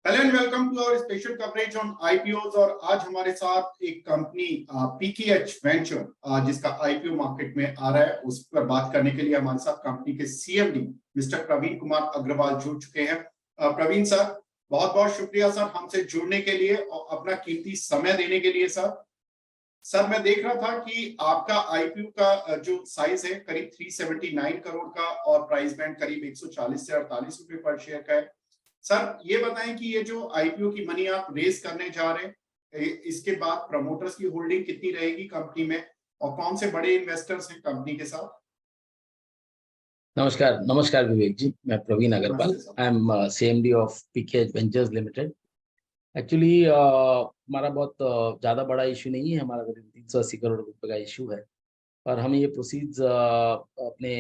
Hello and welcome to our special coverage on IPOs. और आज हमारे साथ एक कंपनी पीकेएच वेंचर जिसका आईपीओ मार्केट में आ रहा है, उस पर बात करने के लिए हमारे साथ कंपनी के सीएमडी मिस्टर प्रवीण कुमार अग्रवाल जुड़ चुके हैं। प्रवीण सर, बहुत बहुत शुक्रिया सर हमसे जुड़ने के लिए और अपना कीमती समय देने के लिए। सर मैं देख रहा था कि आपका आईपीओ का जो साइज है करीब 379 करोड़ का और प्राइस बैंड करीब 140 से 48 रुपए पर शेयर का है। सर ये बताएं कि ये जो आईपीओ की मनी आप रेज करने जा रहे हैं, इसके बाद प्रमोटर्स की होल्डिंग कितनी रहेगी कंपनी में और कौन से बड़े इन्वेस्टर्स हैं कंपनी के साथ? नमस्कार नमस्कार विवेक जी, मैं Praveen Agarwal, I am CMD of PKH ventures limited. Actually हमारा बहुत ज़्यादा बड़ा इशू नहीं है, हमारा करीब 380 करोड़ रुपए का इशू है। और हम ये प्रोसीड्स अपने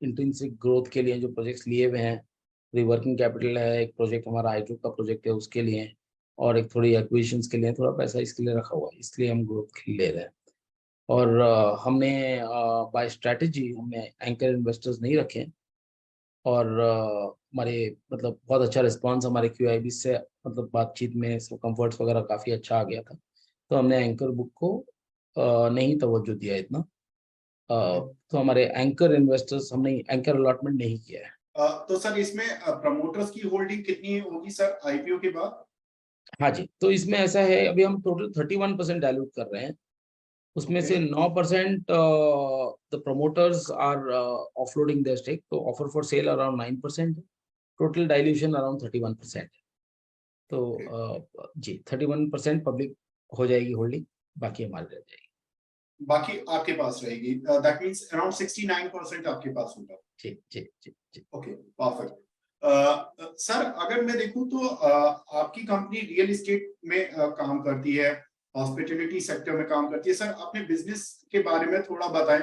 इंट्रिंसिक ग्रोथ के लिए जो प्रोजेक्ट्स लिए हुए हैं, रिवर्किंग कैपिटल है, एक प्रोजेक्ट हमारा हाइड्रो का प्रोजेक्ट है उसके लिए, और एक थोड़ी एक्विजिशंस के लिए थोड़ा पैसा इसके लिए रखा हुआ है, इसलिए हम ग्रोथ के लिए ले रहे हैं। और हमने बाय स्ट्रैटेजी हमने एंकर इन्वेस्टर्स नहीं रखे हैं। और हमारे मतलब बहुत अच्छा रिस्पांस हमारे क्यूआईबी से मतलब बातचीत में सब कंफर्ट्स वगैरह काफ़ी अच्छा आ गया था, तो हमने एंकर बुक को नहीं तवज्जो दिया इतना। तो हमारे एंकर इन्वेस्टर्स हमने एंकर अलॉटमेंट नहीं किया है। तो सर इसमें प्रमोटर्स की होल्डिंग कितनी होगी सर आईपीओ के बाद? हाँ जी, तो इसमें ऐसा है, अभी हम टोटल 31% डायल्यूट कर रहे हैं, उसमें से 9% the promoters are offloading their stake, तो offer for sale around 9%, total dilution around 31%। तो जी 31% पब्लिक हो जाएगी होल्डिंग, बाकी हमारी रह जाएगी, बाकी आपके पास रहेगी। दैट मींस अराउंड 69% आपके पास होगा। जी जी जी जी। Okay, perfect. सर अगर मैं देखूं तो आपकी कंपनी रियल एस्टेट में काम करती है, हॉस्पिटैलिटी सेक्टर में काम करती है। सर अपने बिजनेस के बारे में थोड़ा बताएं,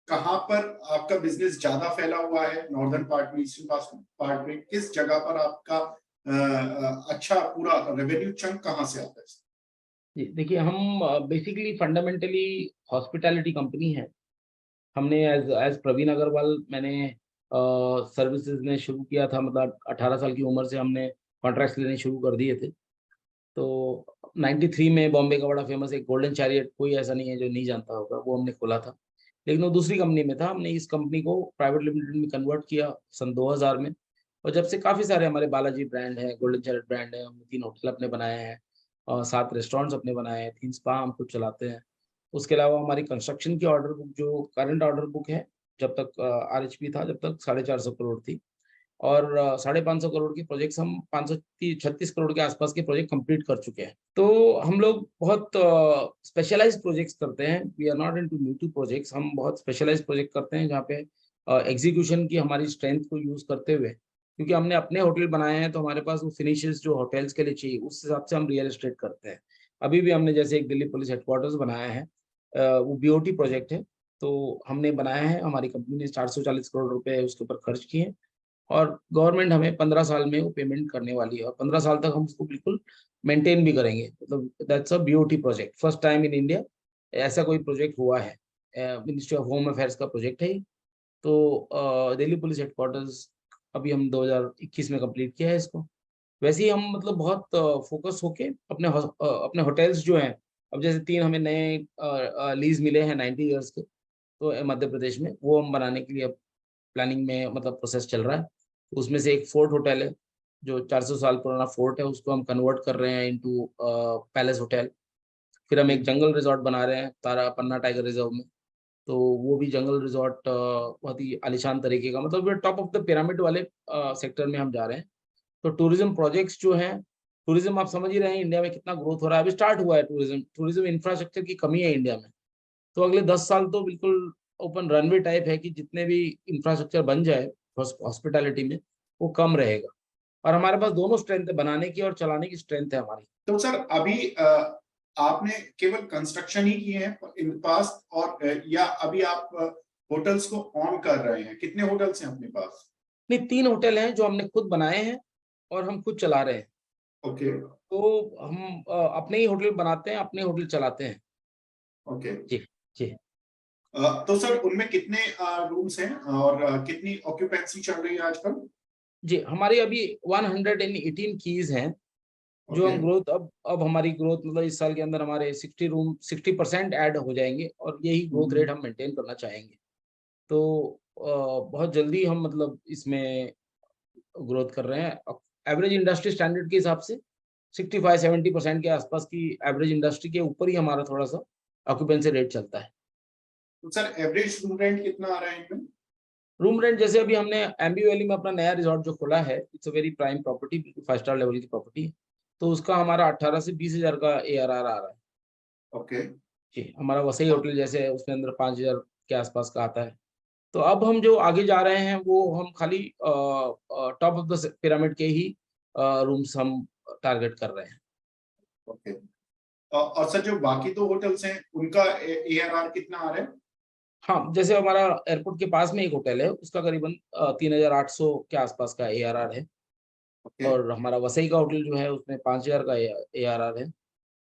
कहाँ पर आपका बिजनेस ज्यादा फैला हुआ है, नॉर्दर्न पार्ट में, ईस्टर्न पार्ट में, किस जगह पर आपका अच्छा पूरा रेवेन्यू चंक कहाँ से आता है? जी देखिए, हम बेसिकली फंडामेंटली हॉस्पिटैलिटी कंपनी है। हमने एज एज प्रवीण अग्रवाल मैंने सर्विसेज ने शुरू किया था, मतलब 18 साल की उम्र से हमने कॉन्ट्रैक्ट्स लेने शुरू कर दिए थे। तो 93 में बॉम्बे का बड़ा फेमस एक गोल्डन चैरियट, कोई ऐसा नहीं है जो नहीं जानता होगा, वो हमने खोला था। लेकिन वो दूसरी कंपनी में था, हमने इस कंपनी को प्राइवेट लिमिटेड में कन्वर्ट किया सन 2000 में। और जब से काफ़ी सारे हमारे बालाजी ब्रांड है, गोल्डन चैरियट ब्रांड है, हमने 3 होटल अपने बनाए हैं और 7 रेस्टोरेंट्स अपने बनाए हैं, 3 स्पा हम खुद चलाते हैं। उसके अलावा हमारी कंस्ट्रक्शन की ऑर्डर बुक, जो करंट ऑर्डर बुक है, जब तक आरएचपी था, जब तक 450 करोड़ थी। और 550 करोड़ के प्रोजेक्ट्स हम 536 करोड़ के आसपास के प्रोजेक्ट कंप्लीट कर चुके हैं। तो हम लोग बहुत स्पेशलाइज्ड प्रोजेक्ट्स करते हैं, we are not into new to projects. हम बहुत स्पेशलाइज्ड प्रोजेक्ट करते हैं जहाँ पे एग्जीक्यूशन की हमारी स्ट्रेंथ को यूज करते हुए, क्योंकि हमने अपने होटल बनाए हैं तो हमारे पास वो फिनिशेस जो होटल्स के लिए चाहिए उस हिसाब से हम रियल एस्टेट करते हैं। अभी भी हमने जैसे एक दिल्ली पुलिस हेडक्वार्टर्स बनाया है, वो बीओटी प्रोजेक्ट है, तो हमने बनाया है, हमारी कंपनी ने 440 करोड़ रुपए उसके ऊपर खर्च किए हैं और गवर्नमेंट हमें 15 साल में वो पेमेंट करने वाली है और 15 साल तक हम उसको बिल्कुल मेंटेन भी करेंगे। मतलब that's a BOT project, first time in India ऐसा कोई प्रोजेक्ट हुआ है। मिनिस्ट्री ऑफ होम अफेयर्स का प्रोजेक्ट है ये। तो दिल्ली पुलिस हेडक्वार्टर्स अभी हम 2021 में कंप्लीट किया है इसको। वैसे ही हम मतलब बहुत फोकस होके अपने होटल्स जो हैं, अब जैसे 3 हमें नए लीज मिले हैं 90 इयर्स के, तो मध्य प्रदेश में वो हम बनाने के लिए अब प्लानिंग में मतलब प्रोसेस चल रहा है। उसमें से एक फोर्ट होटल है, जो 400 साल पुराना फोर्ट है, उसको हम कन्वर्ट कर रहे हैं इनटू पैलेस होटल। फिर हम एक जंगल रिजॉर्ट बना रहे हैं तारा पन्ना टाइगर रिजर्व में, तो वो भी जंगल रिजॉर्ट बहुत ही आलीशान तरीके का, मतलब टॉप ऑफ द पिरामिड वाले सेक्टर में हम जा रहे हैं। तो टूरिज्म प्रोजेक्ट्स जो हैं, टूरिज्म आप समझ ही रहे हैं इंडिया में कितना ग्रोथ हो रहा है, अभी स्टार्ट हुआ है टूरिज्म। टूरिज्म इंफ्रास्ट्रक्चर की कमी है इंडिया में, तो अगले 10 साल तो बिल्कुल ओपन रनवे टाइप है कि जितने भी इंफ्रास्ट्रक्चर बन जाए हॉस्पिटैलिटी में वो कम रहेगा। और हमारे पास दोनों स्ट्रेंथ है, बनाने की और चलाने की स्ट्रेंथ है हमारी। तो सर अभी आपने केवल कंस्ट्रक्शन ही किए हैं इन पास्ट और या अभी आप होटल्स को ऑन कर रहे हैं? कितने होटल्स हैं अपने पास? नहीं, 3 होटल हैं जो हमने खुद बनाए हैं और हम खुद चला रहे हैं। ओके। तो हम अपने ही होटल बनाते हैं, अपने होटल चलाते हैं। ओके। जी जी। तो सर उनमें कितने रूम्स हैं और कितनी ऑक्यूपेंसी चल रही है आजकल? जी हमारी अभी 118 कीज हैं जो ओके। हम ग्रोथ अब हमारी ग्रोथ मतलब इस साल के अंदर हमारे 60% ऐड हो जाएंगे और यही ग्रोथ रेट हम मेंटेन करना चाहेंगे। तो बहुत जल्दी हम मतलब इसमें ग्रोथ कर रहे हैं। एवरेज इंडस्ट्री स्टैंडर्ड के हिसाब से 65-70% के आसपास की एवरेज इंडस्ट्री के ऊपर ही हमारा थोड़ा-सा ऑक्यूपेंसी रेट चलता है। तो सर एवरेज रूम रेंट कितना आ रहा है इनमें? रूम रेंट जैसे अभी हमने एम्बी वैली में अपना नया रिज़ॉर्ट जो खोला है, it's a very prime property, बिल्कुल 5 स्टार लेवल की प्रॉपर्टी है। तो उसका हमारा 18 से 20,000 का एआरआर आ रहा है। ओके। जी, हमारा वसई होटल जैसे है उसके अंदर 5,000 के आसपास का आता है। तो अब हम जो आगे जा रहे हैं वो हम खाली टॉप ऑफ द पिरामिड के ही रूम्स हम टारगेट कर रहे हैं। ओके। और सर जो बाकी दो होटल्स हैं उनका एआरआर कितना आ रहा है? हाँ, जैसे हमारा एयरपोर्ट के पास में एक होटल है, उसका करीबन 3,800 के आसपास का एआरआर है ओके। और हमारा वसई का होटल जो है उसमें 5,000 का एआरआर है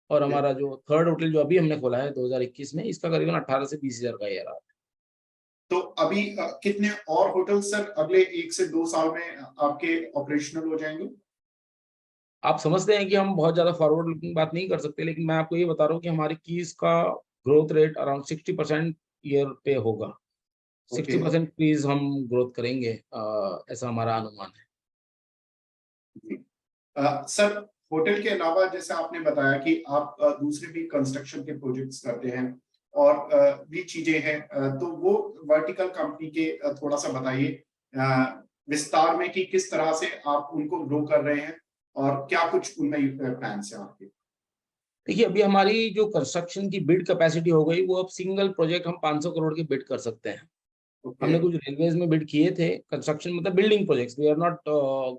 और ओके। हमारा जो थर्ड होटल जो अभी हमने खोला है 2021 में, इसका करीबन 18 से 20,000 का एआरआर है। तो अभी कितने और होटल सर अगले 1 से 2 साल में आपके ऑपरेशनल हो जाएंगे? आप समझते हैं कि हम बहुत ज़्यादा फॉरवर्ड लुकिंग बात नहीं कर सकते, लेकिन मैं आपको ये बता रहा हूँ कि हमारी कीज़ का ग्रोथ रेट अराउंड 60% ईयर पे होगा। ओके। 60% कीज़ हम ग्रोथ करेंगे, ऐसा हमारा अनुमान है। जी। सर होटल के अलावा जैसे आपने बताया कि आप दूसरे भी कंस्ट्रक्शन के प्रोजेक्ट्स करते हैं और भी चीजें हैं, तो वो वर्टिकल कंपनी के थोड़ा सा बताइए विस्तार में कि किस तरह से आप उनको ग्रो कर रहे हैं और क्या कुछ उनमें प्लान है आपके? देखिए, अभी हमारी जो कंस्ट्रक्शन की बिड कैपेसिटी हो गई, वो अब सिंगल प्रोजेक्ट हम 500 करोड़ की बिड कर सकते हैं। ओके। हमने कुछ रेलवेज़ में बिड किए थे, कंस्ट्रक्शन मतलब building projects, we are not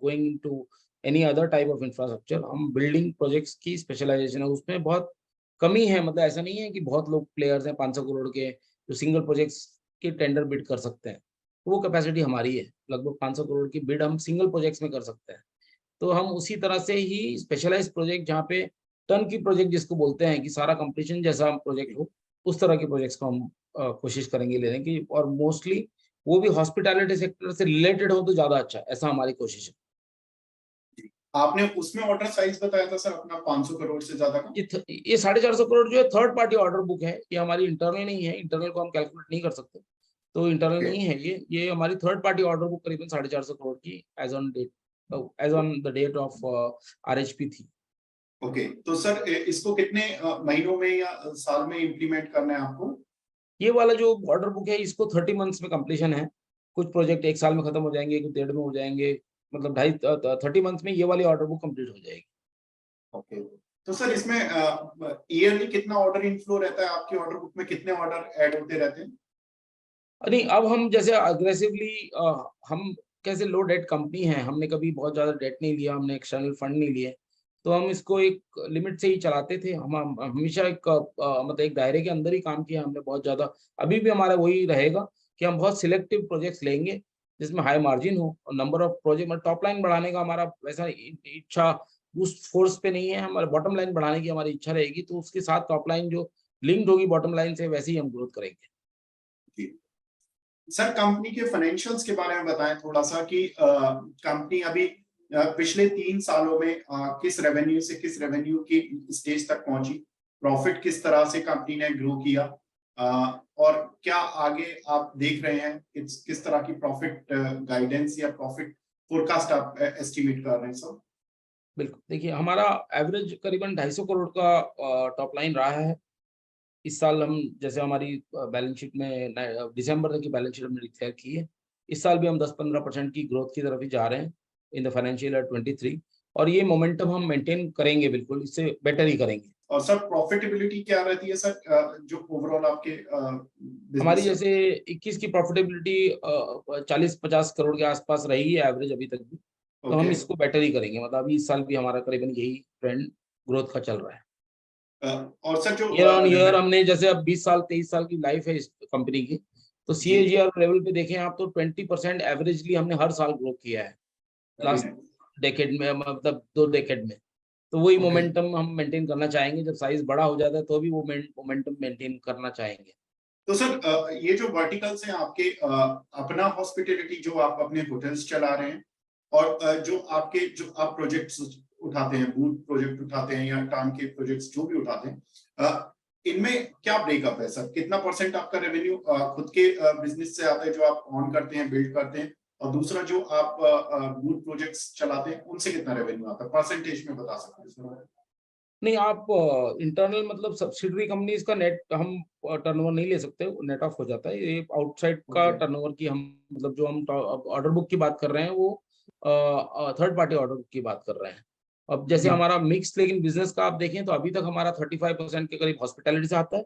going into any other type of infrastructure. हम बिल्डिंग प्रोजेक्ट्स की स्पेशलाइज़ेशन है, उसमें बहुत कमी है, मतलब ऐसा नहीं है कि बहुत लोग प्लेयर्स हैं 500 करोड़ के, जो सिंगल प्रोजेक्ट्स के टेंडर बिड कर सकते हैं। वो कैपेसिटी हमारी है, लगभग 500 करोड़ की बिड हम सिंगल प्रोजेक्ट्स में कर सकते हैं। तो हम उसी तरह से ही स्पेशलाइज़्ड प्रोजेक्ट जहाँ पे टर्नकी प्रोजेक्ट जिसको बोलते हैं कि सारा कंप्लीशन जैसा प्रोजेक्ट हो, उस तरह के प्रोजेक्ट्स को हम कोशिश करेंगे लेने की और मोस्टली वो भी हॉस्पिटैलिटी सेक्टर से रिलेटेड हो तो ज़्यादा अच्छा है, ऐसा हमारी कोशिश है। आपने उसमें ऑर्डर साइज बताया था सर अपना 500 करोड़ से ज्यादा का? ये 450 करोड़ जो है थर्ड पार्टी ऑर्डर बुक है, ये हमारी इंटरनल नहीं है, इंटरनल को हम कैलकुलेट नहीं कर सकते। तो इंटरनल ओके। नहीं है ये हमारी थर्ड पार्टी ऑर्डर बुक करीबन 450 करोड़ की as on the date of RHP थी। ओके, तो सर इसको कितने महीनों में या साल में इम्प्लीमेंट करना है आपको? ये वाला जो ऑर्डर बुक है इसको 30 मंथ्स में कंप्लीशन है। कुछ प्रोजेक्ट 1 साल में खत्म हो जाएँगे, कुछ डेढ़ में हो जाएँगे, मतलब ढाई 30 मंथ्स में ये वाली ऑर्डर बुक कंप्लीट हो जाएगी। ओके। तो सर इसमें ईयरली कितना ऑर्डर इनफ्लो रहता है? आपकी ऑर्डर बुक में कितने ऑर्डर ऐड होते रहते हैं? नहीं, अब हम जैसे अग्रेसिवली हम कैसे लो डेट कंपनी है, हमने कभी बहुत ज़्यादा डेट नहीं लिया, हमने एक्सटर्नल फंड नहीं लिए, तो हम इसको एक लिमिट से ही चलाते थे। हम हमेशा एक मतलब एक दायरे के अंदर ही काम किया हमने बहुत ज़्यादा। अभी भी हमारा वही रहेगा कि हम बहुत सिलेक्टिव प्रोजेक्ट्स लेंगे, जिसमें हाई मार्जिन हो और नंबर ऑफ प्रोजेक्ट मतलब टॉप लाइन बढ़ाने का हमारा वैसा इच्छा उस फोर्स पे नहीं है, हमारा बॉटम लाइन बढ़ाने की हमारी इच्छा रहेगी, तो उसके साथ टॉप लाइन जो लिंक्ड होगी बॉटम लाइन से वैसे ही हम ग्रोथ करेंगे। जी। सर कंपनी के फाइनेंशियल्स के बारे में बताएं थोड़ा सा कि कंपनी अभी पिछले 3 सालों में किस रेवेन्यू से किस रेवेन्यू की स्टेज तक पहुंची, प्रॉफिट किस तरह से कंपनी ने ग्रो किया, और क्या आगे आप देख रहे हैं किस तरह की प्रॉफिट गाइडेंस या प्रॉफिट फोरकास्ट आप एस्टिमेट कर रहे हैं सर? बिल्कुल, देखिए हमारा एवरेज करीबन 250 करोड़ का टॉप लाइन रहा है। इस साल हम जैसे हमारी बैलेंस शीट में दिसंबर तक की बैलेंस शीट हमने डिक्लेयर की है। इस साल भी हम 10-15% की ग्रोथ की तरफ ही जा रहे हैं इन द फाइनेंशियल ईयर 23 और ये मोमेंटम हम मेंटेन करेंगे बिल्कुल, इससे बेटर ही करेंगे। और सर प्रॉफिटेबिलिटी क्या रहती है सर, जो ओवरऑल आपके हमारी बिजनेस है? जैसे 21 की प्रॉफिटेबिलिटी 40-50 करोड़ के आसपास रही है एवरेज अभी तक भी। तो हम ओके। इसको बेटर ही करेंगे, मतलब अभी इस साल भी हमारा करीबन यही ट्रेंड ग्रोथ का चल रहा है। और सर जो ईयर ऑन ईयर हमने जैसे अब 20 साल 23 साल की लाइफ है इस कंपनी की, तो जी। सीएजीआर लेवल पे देखें आप तो 20% एवरेजली हमने हर साल ग्रो किया है वेरी लास्ट नाइस। डेकेड में, मतलब 2 डेकेड में। तो वही ओके। मोमेंटम हम मेंटेन करना चाहेंगे, जब साइज बड़ा हो जाता है तो भी वो मोमेंटम मेंटेन करना चाहेंगे। तो सर ये जो वर्टिकल्स हैं आपके, अपना हॉस्पिटैलिटी जो आप अपने होटल्स चला रहे हैं और जो आपके जो आप प्रोजेक्ट्स उठाते हैं, बूट प्रोजेक्ट उठाते हैं या टान के प्रोजेक्ट्स जो भी उठाते हैं, इनमें क्या ब्रेकअप है सर? कितना परसेंट आपका रेवेन्यू खुद के बिजनेस से आता है जो आप ऑन करते हैं, बिल्ड करते हैं, और दूसरा जो आप बूट प्रोजेक्ट्स चलाते हैं उनसे कितना रेवेन्यू आता है? परसेंटेज में बता सकते हैं सर? नहीं, आप इंटरनल मतलब सब्सिडरी कंपनीज का नेट हम टर्नओवर नहीं ले सकते, नेट ऑफ हो जाता है। ये आउटसाइड का टर्नओवर की हम मतलब जो हम ऑर्डर बुक की बात कर रहे हैं वो थर्ड पार्टी ऑर्डर बुक की बात कर रहे हैं। अब जैसे हमारा मिक्स, लेकिन बिजनेस का आप देखें तो अभी तक हमारा 35% के करीब हॉस्पिटैलिटी से आता है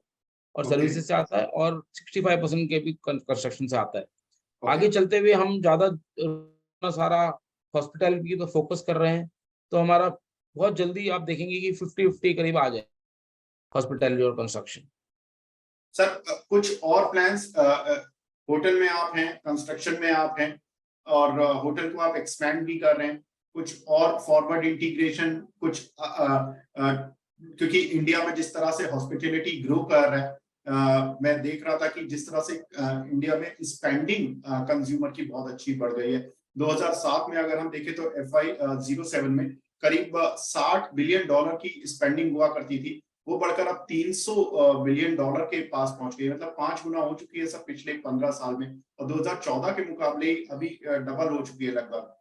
और सर्विसेज से आता है, और 65% के भी कंस्ट्रक्शन से आता है। आगे चलते हुए हम ज्यादा सारा हॉस्पिटैलिटी की तो फोकस कर रहे हैं, तो हमारा बहुत जल्दी आप देखेंगे कि 50-50 करीब आ जाए हॉस्पिटैलिटी और कंस्ट्रक्शन। सर कुछ और प्लान्स, होटल में आप हैं, कंस्ट्रक्शन में आप हैं, और होटल को आप एक्सपैंड भी कर रहे हैं, कुछ और फॉरवर्ड इंटीग्रेशन, कुछ क्योंकि इंडिया में जिस तरह से हॉस्पिटैलिटी ग्रो कर रहा है, मैं देख रहा था कि जिस तरह से इंडिया में स्पेंडिंग कंज्यूमर की बहुत अच्छी बढ़ गई है। 2007 में अगर हम देखें तो FY07 में करीब $60 बिलियन की स्पेंडिंग हुआ करती थी, वो बढ़कर अब $300 बिलियन के पास पहुंच गई, मतलब 5 गुना हो चुकी है सर पिछले 15 साल में, और 2014 के मुकाबले अभी डबल हो चुकी है, लगभग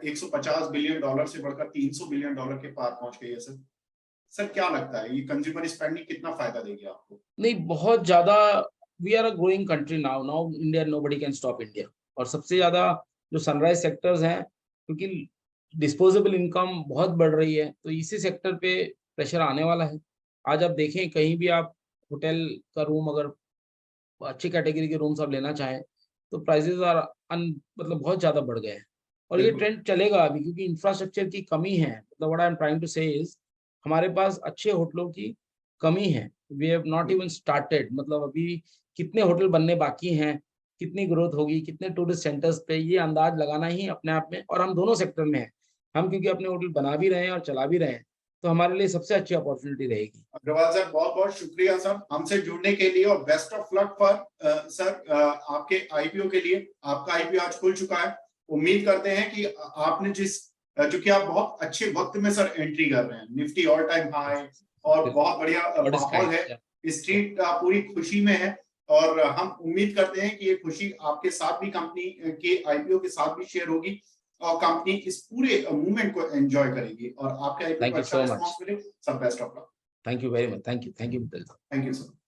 $150 बिलियन से बढ़कर $300 बिलियन के पार पहुंच गई है सर। सर क्या लगता है ये कंज्यूमर स्पेंडिंग कितना फायदा देगी आपको? नहीं, बहुत ज्यादा। We are a growing country now India, nobody can stop India. और सबसे ज्यादा जो सनराइज सेक्टर्स हैं, क्योंकि डिस्पोजेबल इनकम बहुत बढ़ रही है, तो इसी सेक्टर पे प्रेशर आने वाला है। आज आप देखें कहीं भी आप होटल का रूम, अगर अच्छी कैटेगरी के रूम्स आप लेना चाहें तो प्राइसेस आर मतलब बहुत ज्यादा बढ़ गए हैं, और ये ट्रेंड चलेगा अभी, क्योंकि इंफ्रास्ट्रक्चर की कमी है। मतलब what I am trying to say is, हमारे पास अच्छे होटलों की कमी है। We have not even started, मतलब अभी कितने होटल बनने बाकी हैं, कितनी ग्रोथ होगी, कितने टूरिस्ट सेंटर्स पे, ये अंदाज लगाना ही अपने आप में, और हम दोनों सेक्टर में हैं। हम क्योंकि अपने होटल बना भी रहे हैं और चला भी रहे हैं, तो हमारे लिए सबसे अच्छी अपॉर्चुनिटी रहेगी। अग्रवाल सर, बहुत बहुत शुक्रिया सर हमसे जुड़ने के लिए, और best of luck for sir आपके आईपीओ के लिए। आपका आईपीओ आज खुल चुका है। उम्मीद करते हैं कि आपने चूंकि आप बहुत अच्छे वक्त में सर एंट्री कर रहे हैं, निफ्टी ऑल टाइम हाई और बहुत बढ़िया माहौल है, स्ट्रीट पूरी खुशी में है, और हम उम्मीद करते हैं कि ये खुशी आपके साथ भी, कंपनी के आईपीओ के साथ भी शेयर होगी, और कंपनी इस पूरे मूवमेंट को एंजॉय करेगी, और आपके आईपीओ को अच्छा रिस्पांस मिले। सब best of luck. Thank you very much. Thank you. Thank you sir.